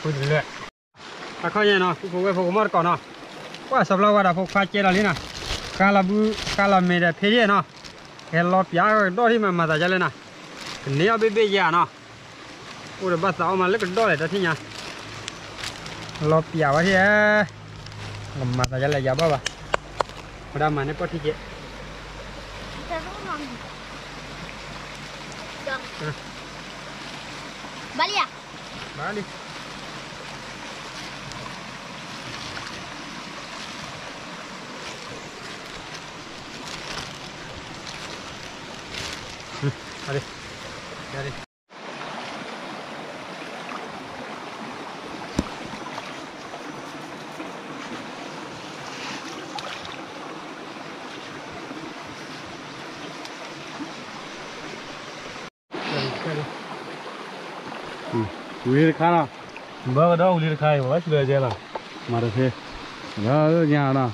คุยเรื่อยถ้าเขาเนี่ยเนาะกูไปพวกมันก่อนเนาะว่าสำหรับว่าพวกฟ้าเจริญนี่นะการละเมดเพลียเนาะเฮลล์ปียก็ดอที่มันมาจากเลยนะเนี่ยเบี้ยเนาะอุดบัสเอามาเล็กดอเลยแต่ที่เนี่ยรอปียว่าที่มาจากเลยยาบ้าบ้าพอดามันเนี่ยพอที่เจBalik ya? Balik. Balik. Balik. उलीर खाना बड़ा उलीर खाए बस ले जाला मारे से यहाँ ना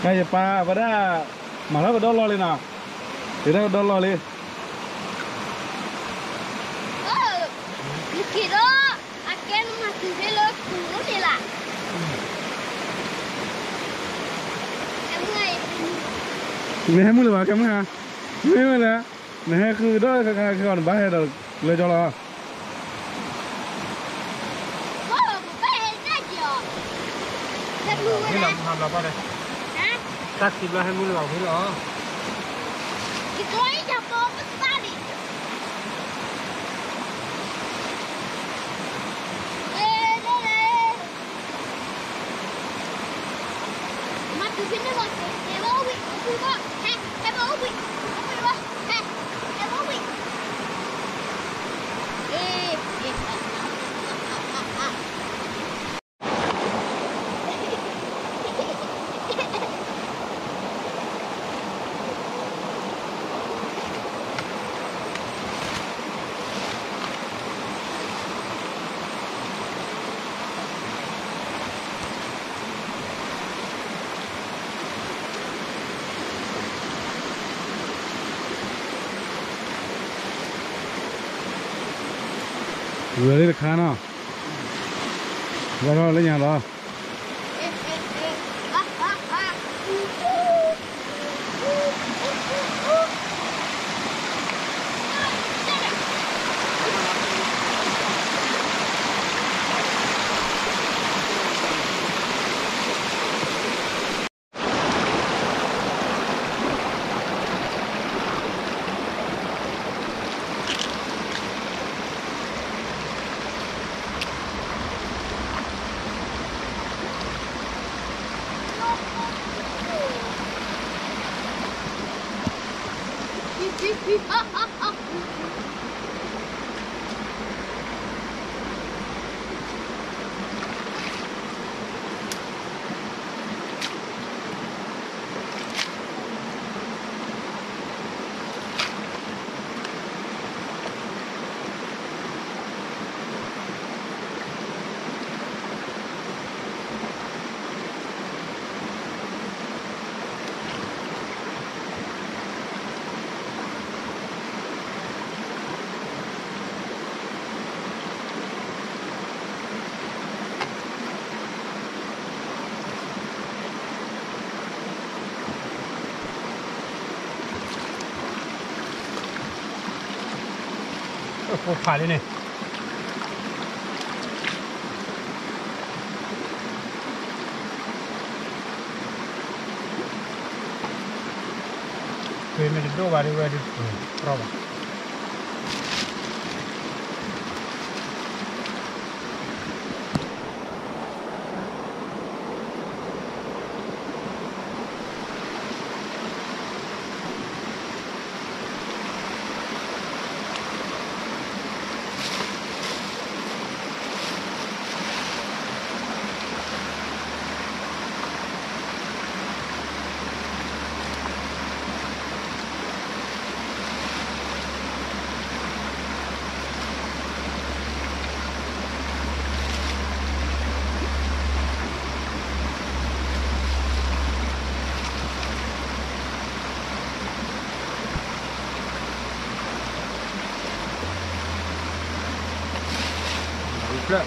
Kayak apa pada malah pada dolar ni nak, tidak dolar ni. Oh, kira akan masih belok dulu ni lah. Ni mula apa kamu ha? Ni mula, niคือdolar kan bahaya dah le dolar. Oh, bahaya saja. Ini lam ham apa deh? Tak sebelah mula apa ni ah? Itu aja apa besar ni? Mati sini mati. Heboh wik, heboh, heboh wik, heboh, heboh wik. उलीर खाना đó lấy nhà đóโอ้ผ่านเลยเนี่ยเคยไม่ได้ดูว่าดีว่าดีรอบเพื่อ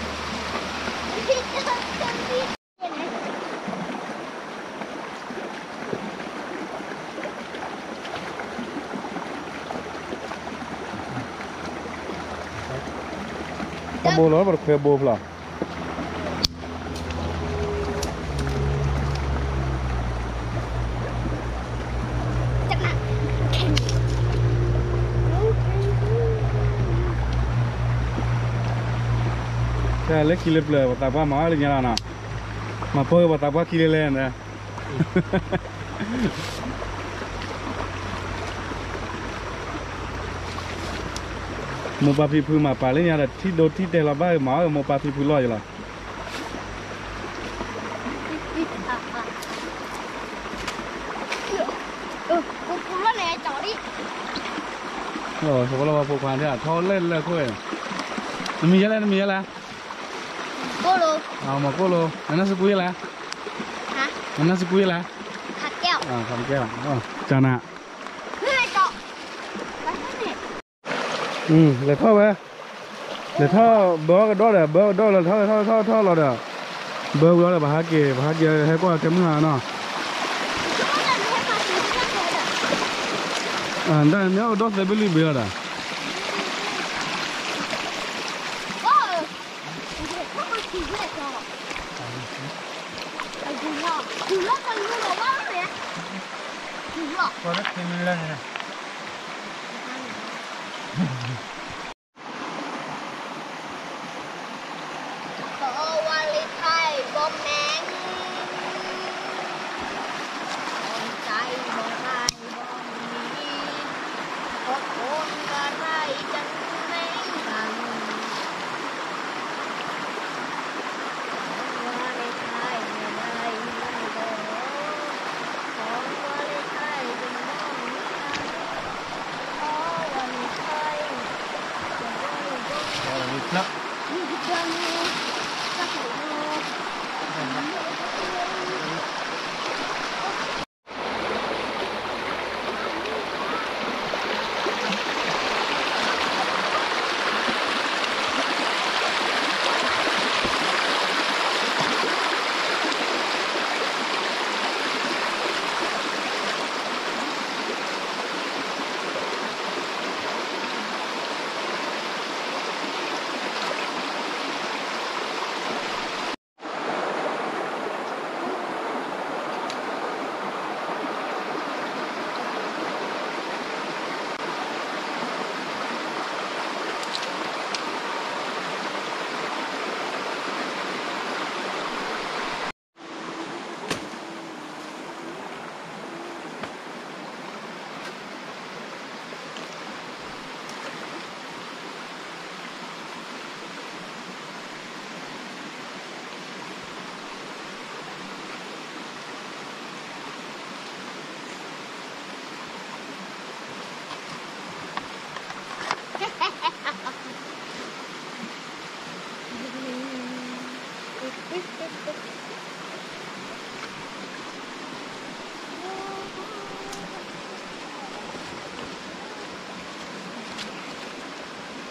Nó bô nó bật khỏe bô là cái lấy kilo bự, bắt đầu mà lấy nhà nào, mà phơi bắt đầu kilo lên nè. Một bà phi phu mà bà lấy nhà là thít đốt thít đây là ba máu một bà phi phu lo vậy là. Cô này chó đi. Rồi, số là phụ khoản thế à? Thôi lên là thôi. Nó mì là. Cô lô. Mà cô lô, nó sẽ quý là. Hả? Nó sẽ quý là. Hạt kẹo. Hạt kẹo. Chà nạ. Để thôi bé. Để thôi bơ cái đó là bơ đó là thôi là được. Bơ đó là bà kia hay qua cái mưa nó. Đây nếu đó sẽ bị lì rồi. có rất thêm lên này lắm.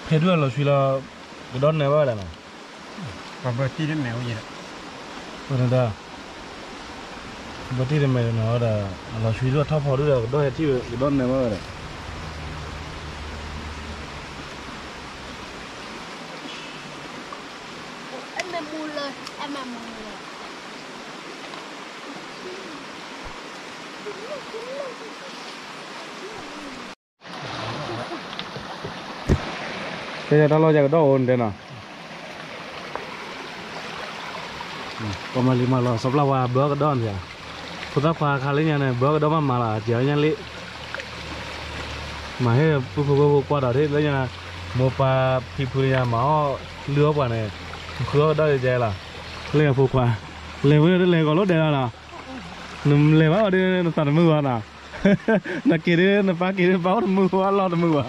phê đưa là suy là cái đón này bao là nào còn bơ tí đến mèo gì đó còn đó bữa tí này nó là suy đưa thắp họ đưa đôi hết chứ cái đón này bao là em muaเลยem muaเลย bây giờ ta lo cái đó ổn thế nào còn mà lima lo sắp lao bữa cái đó nhỉ chúng ta qua khai lấy nhà này bữa cái đó mà là chỉ ở nhà lị mà hết phụ qua đó thế lấy nhà một pa phi nhà máu lứa quả này khứa đó thì là lên phụ qua lên với lên có lốt đây là nằm lên vào đây nó tạt mưa nào nó kia đi nó phá kia báo mưa lo mưa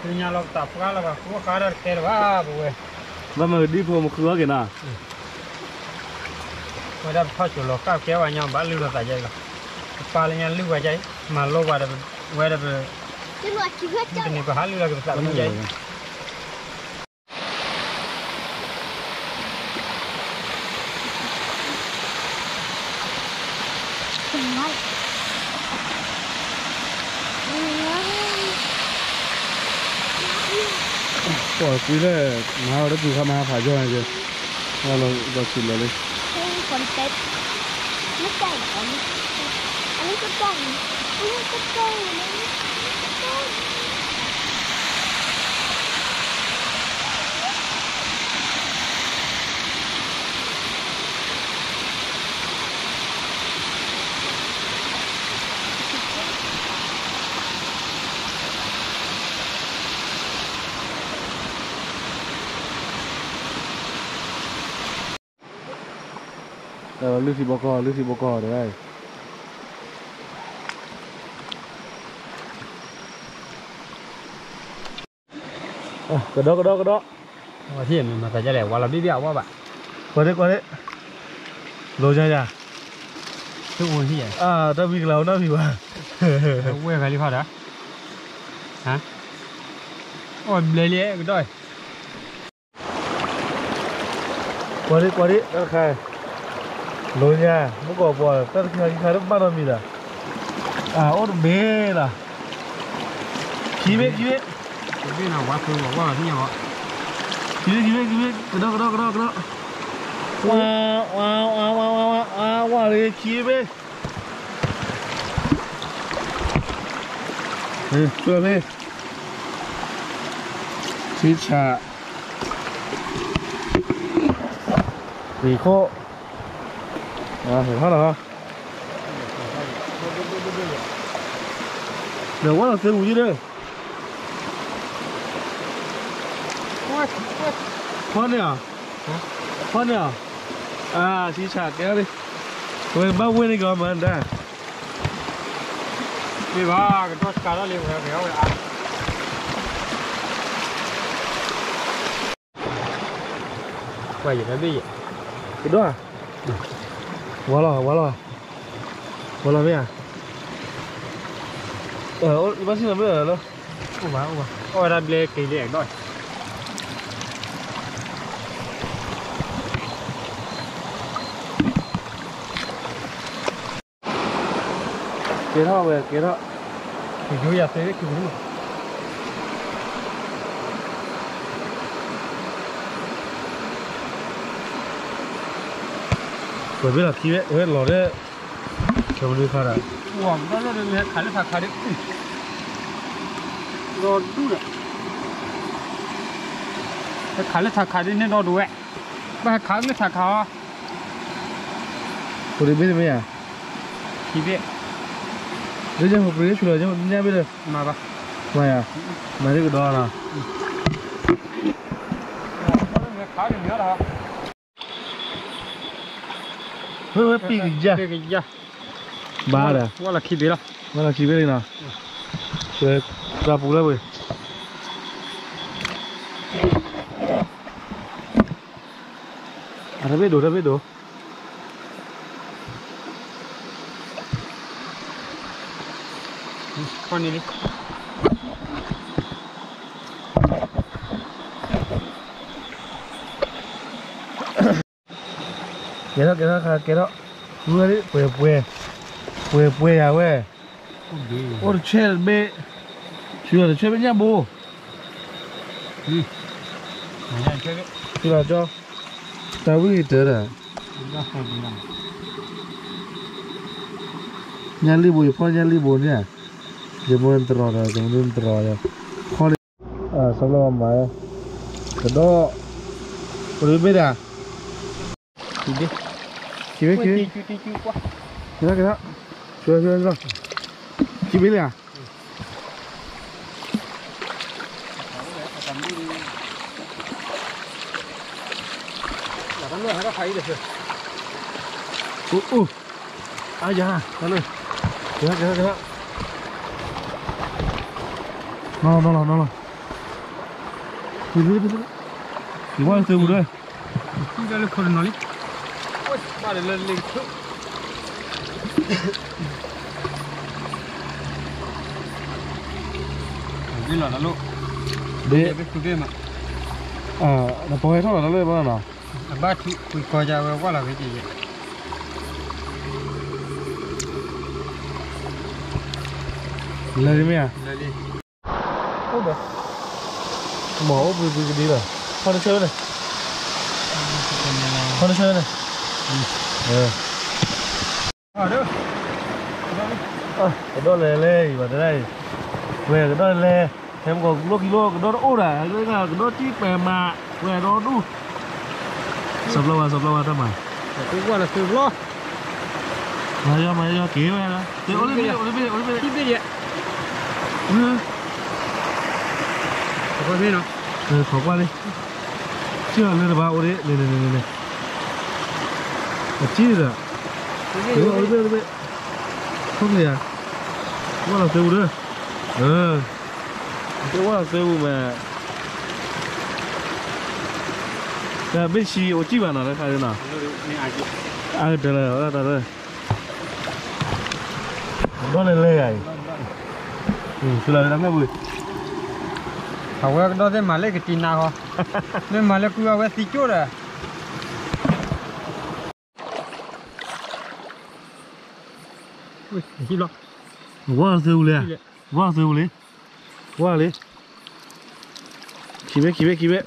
thì nhà lộc tập cá là cũng cá được kẹt quá bùi và mà đi phụ một khứa kìa nào mà đã phát chuột lộc cá kéo vào nhau bắt lưu là tại vậy rồi pa lên nhà lưu vào vậy mà lâu vào được nhưng mà chỉ hết cái này có há lưu là cái tại vậy ủa quý này nào đã từ tham phải cho này chứ là chịu là đi còn tết nó chảy còn anh có chảy anh có chảy lưu xì bò cò đấy này cái đó mà thiên mà tại vậy là biết béo quá bạn qua đấy rồi nha cái uống gì vậy à ta bị lâu nó bị quá uống cái gì phải đó hả ôi lấy cái đôi qua đi ta khai rồi nha nó có bò ta khai nó bao nhiêu mì à ô bê là khí biết cái bên nào quá khứ quá thế nhở khí biết cái đó wow đi khí biết chưa đi xí trà mì khô phải hết rồi được quá làซื้อหมูchứ đây Con này à? Con này à? À, xí chả kéo đi. Rồi bao quên đi gọi mà anh đã. đi ba cái đó cá đó liền kéo rồi ăn quay gì cái gì Cái đó à? Quá rồi. Quá là mấy à? Bác sĩ làm bây giờ đâu? ôi ra bê kỳ liền rồi Kế thọ về, kế thọ. thì chú giờ tới chú đúng Bởi biết là khi ấy, hết lò đấy. Cho đi pha ra. uống đó là được khá là khá đấy rồi đủ rồi khá là khá đấy nên nó đủ ấy ba khá là khá Tôi đi biết mấy à? thì biết Đấy chứ hộp đấy rồi chứ nha bây giờ. mà ba Mày à? Mày thấy cái đó nào? khá là nhớ đó Hơi bị gì dạ ba đấy. quá là khi biết đó Mà là chỉ biết đi nào. Rồi ra phụ ra vậy. À, đã biết đồ. con đi Cái đó mưa đi quê à quê ôi chết bê chưa là chết với nhà bố chưa là cho tao biết tới rồi nhà li bố phơi nhà li bố nha giờ muốn trò rồi giờ muốn trò rồi khó đi à xong rồi mà cái đó ôi biết à chị biết cái đó chưa rồi chị biết à ai da nó lên cái đó nó đi qua từ đây Kita le khol noli. Oi, ba le le thu. Đi là nó để biết thu mà. à nó bơi thôi nó lên bao nào Ba thu kui coi ra qua là cái gì vậy? lên đi mẹ Lên đi. không được mỏ vừa đi rồi con nó chơi này con nó chơi này Đâu? cái đó lê vào đây về cái đó lê em còn lô kilo cái đó nó ốt à cái đó chỉ bè mà về nó đu sập lâu à tao mà Cái qua là từ lo. mày cho kỹ mày đó thì ôi đi Cái gì vậy? Có biết không? khó qua đi chưa lên được bao đấy này chi rồi ôi không gì à quá là tiêu nữa cái quá là tiêu mà cái bên xì ô chi vào nào đấy khai nào đây là đây đó là lê này cứ là đám cái bụi Hầu cái đó thế mà lấy cái tin nào hả? Nên mà lấy cái gì chỗ rồi? Ui, gì đó? quá là tiêu liền quá đi khí biết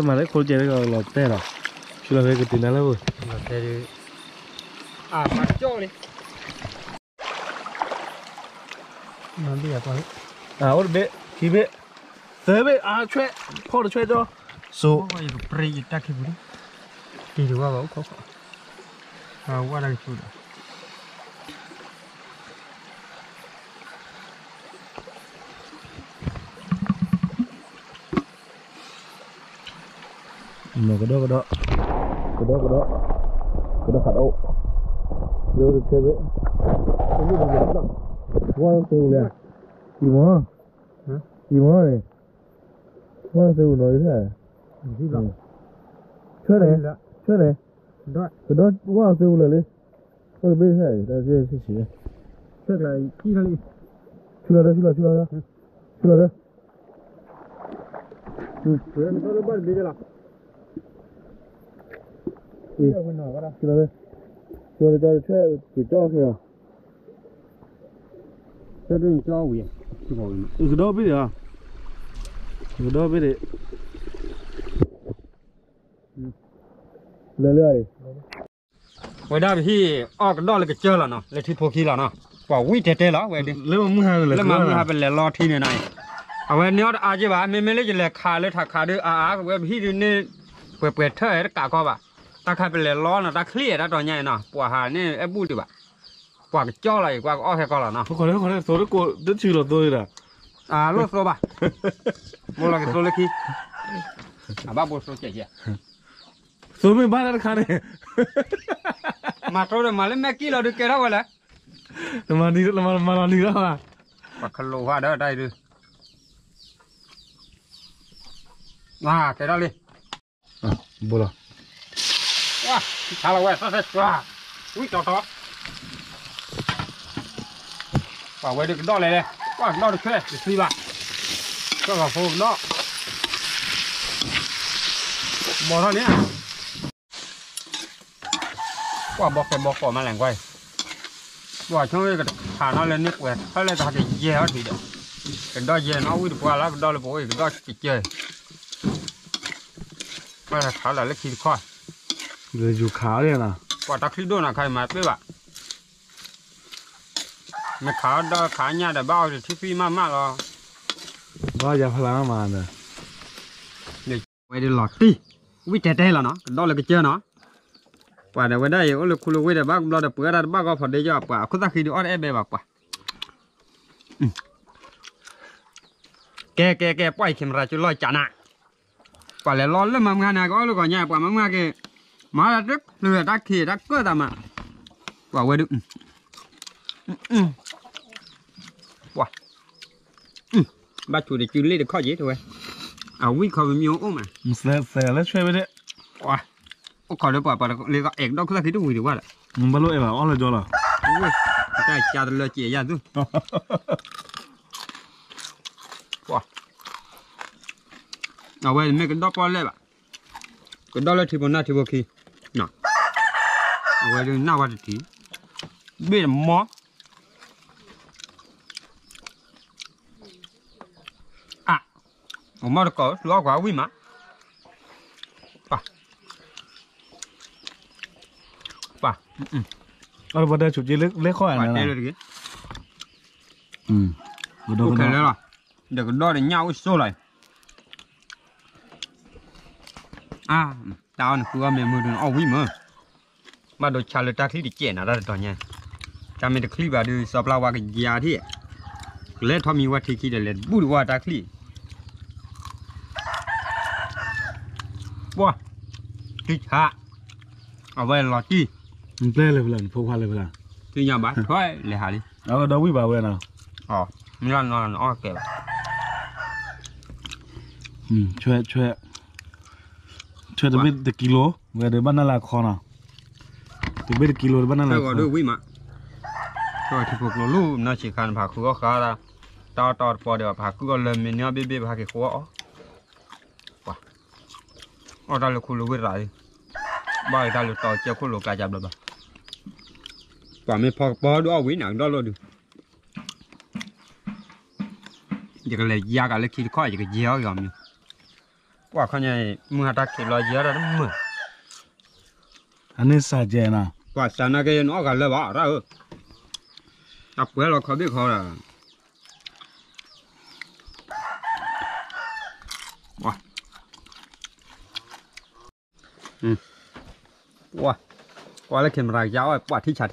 mà lấy khối chơi cái lọt té rồi chứ là cái tin nào rồi Lọt té đi à mà chỗ đi nó đi à con à ôi bé khí biết tới bé à chơi phô được chơi cho số có gì cũng pre gì ta khi bữa đi được qua bảo có qua đây chút mà cái đó phạt ốc vô được chơi với không biết được gì đâu qua từ liền gì mà này qua từ nói thế à gì đó chơi này đó cái đó qua từ liền đi có biết thế này ta chơi gì chơi là chi là đi chưa đây rồi nó bắt đi là chưa đây chơi chỉ cho kìa chơi đi cho quỷ cái đó biết à cái đó biết đấy lười vậy đó thì cái đó là cái chơi là nó là thì phô khi là nó bảo quỷ tê là vậy đi lấy mà mua hàng lấy mà mua hàng là lo thi này vậy nếu ai chứ bà mình lấy là khá được vậy thì nên quẹt thôi cả co bà ta khai về lo là ta clear đó rồi nhảy nó quả hà nên em bút được bà quả cái cho lại quả có hay có là nó còn đấy số đó cô rất chữ là tôi là lốt số bà mua là cái số lấy khi ba bộ số chạy số mình bán ra khá này mà tôi rồi mà lấy mấy kilo được cái đó vậy là mà đi đó à quả khăn lô hoa đó ở đây đi cái đó đi bố là wow sao là vậy sao ui to bảo vệ được cái đó này này quả cái đó được thế để suy bà cho vào phô đó bỏ ra nhé ว่าบอกแค่บอกขอมาแหล่งไว้ว่าช่วงนี้ก็ผ่านอะไรนิดเว้ยเขาเลยทำให้เยอะทีเดียวกันได้เยอะเอาวิ่งกว่าแล้วก็ได้เลยบอกกันได้ติดเจไม่ถ้าขาอะไรเล็กทีข้อ เลยอยู่ขาวเนี่ยนะ ว่าตักที่โดนใครมาด้วยวะไม่ขาได้ขาเนี่ยแต่บ้าที่ฟีมากๆหรอ ว่าจะพลังมาเนี่ย ไว้ได้หลอดตีวิ่งเตะแล้วเนาะกันได้เลยก็เจอเนาะว่าเดี๋ยวไว้ได้โอ้ลูกคุณลูกไว้เดี๋ยวบ้าเราเดี๋ยวเปิดได้บ้าก็พอได้ยอดกว่าคุณตักที่ดูอ้อนเอเบบกว่าแกปล่อยเข็มราจุลอยจานะกว่าแล้วร้อนแล้วมันงานก็ลูกก่อนเนี่ยกว่ามันแกมาแล้วดึกเรือดักขี่ดักก็ตามอ่ะกว่าไว้ดึกว้าบ้าชูเด็กจุลี่เด็กข้อเยอะด้วยเอาวิ่งเขาไปมีโอ้มา เสียแล้วช่วยไปดิ ว้าโอ้ขอเดี๋ยวปล่อยเรียกเอกดอกคุณตักที่ดูดีว่าแหละ มันบรรลุเองเหรออ้อเลยจอเหรอ อุ้ยได้จ่าตะเลยเจี๋ยยาดูว้าเอาไว้ไม่กันดอกปอนเลยป่ะกันดอกเลยที่บนหน้าที่บนขี้น่ะเอาไว้ดูหน้าวัดที่เบี้ยหมออ่ะผมมาแล้วก็ล้อกว่าวิ่งมาป่ะเอาไปได้ฉุดยีเล็กข้ออะไร ป่ะ นะ เจ๊เลยดิ กูโด โอน เคเลยล่ะเดี๋ยวก็ดอกเดี๋ยวเงาโซ่เลยตาเนี่ยคือว่าแม่มือดึงเอาวิ่งมาโดนชาเลตาที่ดิเจน่ะได้ตอนเนี้ยจำเป็นคลิปแบบดูสอบเราว่ากันยาที่เล่นทอมีวัตถุคิดเล่นบูดว่าตาคลิปว้าที่ชาเอาไว้รอจี้ มันเปล่เลยเปล่าพกพาเลยเปล่า ที่ยามบ้านช่วยเลยหาดิ เอาดาวิบาเว้ยนะ อ๋อไม่ร้อนอ้อเก็บ ช่วยจะเป็นกิโลเวลาบ้านนั่นละคอนะจะเป็นกิโลบ้านนั่น ช่ ละ วยก็ดูวิ่งมาช่วยที่พวกเราลูกน่าชิคันผักคือก็ขาดต่อพอเดี๋ยวผักก็เลยมีเนื้อเบี้ยผักขี้หัวว้าอ๋อตาลูกคุณลูกวิ่งไรบ้าตาลูกต่อเจ้าคุณลูกกาจับเลยบ้าป่าไม่พอดูเอาวิ่งหนังดอลดูอยากเลยยากอะไรคิดข้ออยากเยี่ยวยอมอยู่ว่าเขาเนี่ยมือหัดตะเกียบลอยเยี่ยแล้วมือ อันนี้สาเจนะ ว่าสานก็ยังออกกันเลยว่าเราตับเปลือกเราเขาไม่เขาละว้าว่าแล้วเข็มรายยาวว่าที่ฉา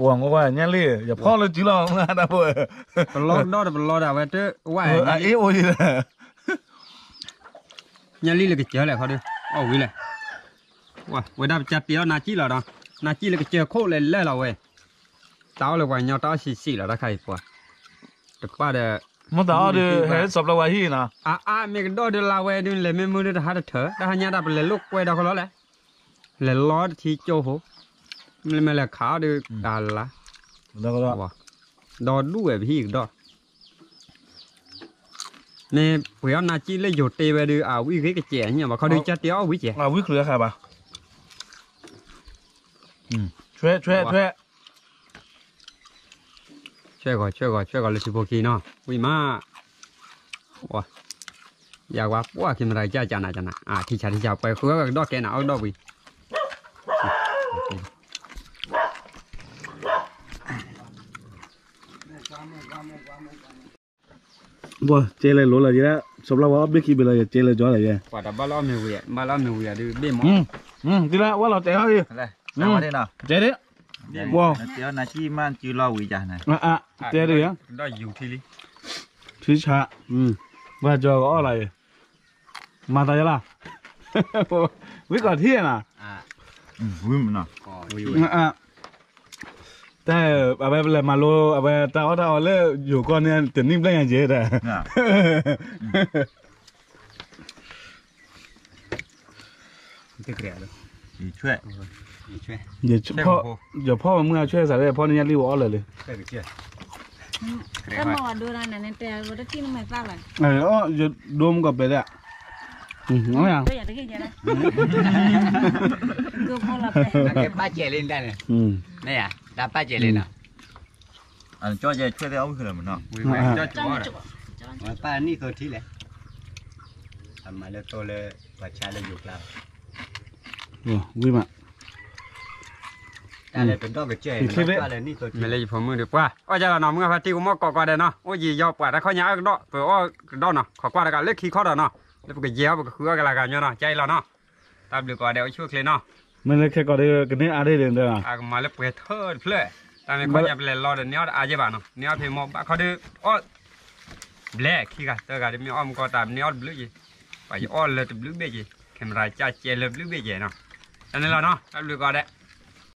หวังว่าเนี่ยเลยอย่าพ่อเลยจีรองนะนะเว้ย เป็นล้อดเป็นล้อดเอาไว้เจ้ว่า เอ้โอ้ยเลย เนี่ยลี่เลยก็เจอแหละเขาด้วยเอาวิ่งเลยว่าเวลาจะเปียวนาจีแล้วเนาะนาจีเลยก็เจอโคเลยเล่เราเว้ยเต้าเลยว่าเนี่ยเต้าสีแล้วได้ใครปะแต่ป้าเด้อ มันต่อเดี๋ยวให้สับละวาฮีนะ มีกันดอเดลาเวดินเลยไม่มือเดือดหาเถอะแต่หายาดับเลยลูกเวดาเขาแล้วแหละเลยล้อที่โจโหไม่เลยขาดูตาละ แล้วก็ ว่าดอดูเอพี่ดอเนี่ยเผื่อนาจีเลยหยุดเตะไปดูวิกฤตเจ๋งเนี่ยว่าเขาดูจัดเดียววิเจ๋ง วิเคราะห์ใครบ้างช่วยก่อนเลยสิพวกขี้เนาะวิมาว่าอยากว่าคิดอะไรจ้าจานะที่ชาไปคือก็ดอกแกน่ะเอาดอกวิบ่เจเลยรู้เลยจีละสับละวาเบกี้ไปเลยเจเลยจ่อเลย ว่าแต่บ้านเราไม่เวียดูเบี้ยหมอ จีละว่าเราเจเขาดิ อะไรสวัสดีเนาะ เจดิว้าว เดี๋ยวนาทีมันจือรอวิจารณ์นะ เจดิยัง ได้อยู่ที่นี่ ชื่อชาว่าจอก็อะไรมาตายละวิก่อนเที่ยงอ่ะ วิมเนาะ แต่อะไรเลยมาโลอะไรแต่ว่าถ้าเลยอยู่ก่อนเนี่ยจะนิ่มได้ยังเจ๊แต่ ที่เกลียดเลย ช่วย เดี๋ยวพ่อเมื่อช่วยใส่ได้พ่อนี่รีบอ้อเลย ใช่เกลียด ก็มาดูนั่นน่ะแต่รถที่มันไม่ทราบเลย อ๋อจะดมกับไปเลย nói à bây giờ cái gì này cứ mua là phải cái ba chè lên đây này này à đạp ba chè lên nào อันจ้อจะช่วยได้เอาคือมันเนาะ vui vẻ cho cho chú nó rồi chụp mà ba ni cơ thi này mà lên tôi lên và trái lên dục lao vui mà đây làเป็นดอกกระเจี๊ยบba lên ni cơ thi mày lấy phở mưa được qua ôi giờ là nó mới phát tiêu mất cọ đây nó ôi gì do quả đã khó nhá đó rồi ôi đó nó khó qua là cả lấy khí khó đó nó lấy cái dẻo cái khứa cái là cả nhau nó chay là nó tao được quả đeo chuột lên nó mình lấy cái có đây cái này à đây liền đây à mà lấy cái thơ phơi tao mình khó nhập lại lo được néo à chứ bạn nó néo thì một bạn khó được ôi lẹ khi cả tao cả đi mình om có tạm néo blue gì phải ôi lên blue bê gì camera cha che lên blue bê gì nó cho nên là nó tao được quả đấy